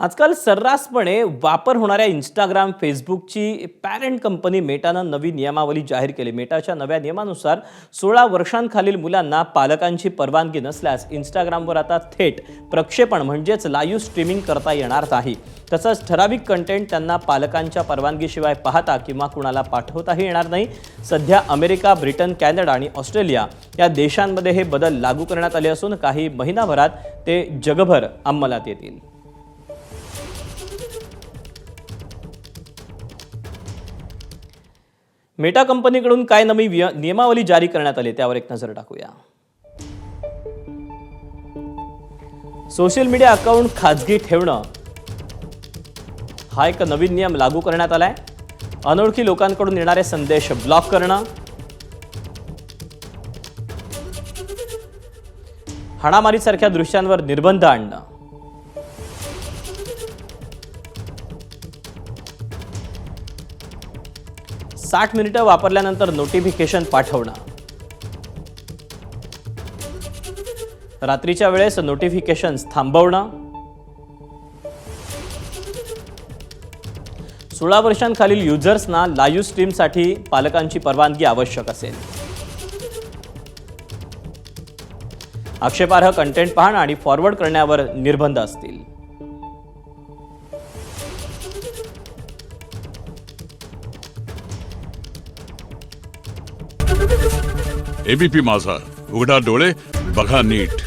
आजकाल सर्रासपणे वापर होणाऱ्या इंस्टाग्राम, फेसबुकची पॅरेंट कंपनी मेटानं नवी नियमावली जाहीर केली. मेटाच्या नव्या नियमानुसार 16 वर्षांखालील मुलांना पालकांची परवानगी नसल्यास इंस्टाग्रामवर आता थेट प्रक्षेपण म्हणजेच लाईव्ह स्ट्रीमिंग करता येणार नाही. तसंच ठराविक कंटेंट त्यांना पालकांच्या परवानगीशिवाय पाहता किंवा कुणाला पाठवताही येणार नाही. सध्या अमेरिका, ब्रिटन, कॅनडा आणि ऑस्ट्रेलिया या देशांमध्ये हे बदल लागू करण्यात आले असून काही महिनाभरात ते जगभर अंमलात येतील. मेटा कंपनीकडून काय नवी नियमावली जारी करण्यात आली त्यावर एक नजर टाकूया. सोशल मीडिया अकाउंट खाजगी ठेवणं हा एक नवीन नियम लागू करण्यात आलाय. अनोळखी लोकांकडून येणारे संदेश ब्लॉक करणं, हाणामारीसारख्या दृश्यांवर निर्बंध आणणं, 60 मिनिटं वापरल्यानंतर नोटिफिकेशन पाठवणं, रात्रीच्या वेळेस नोटिफिकेशन्स थांबवणं, 16 वर्षांखालील युजर्सना लाईव्ह स्ट्रीमसाठी पालकांची परवानगी आवश्यक असेल, आक्षेपार्ह कंटेंट पाहणं आणि फॉरवर्ड करण्यावर निर्बंध असतील. एबीपी माझा, उघडा डोळे बघा नीट.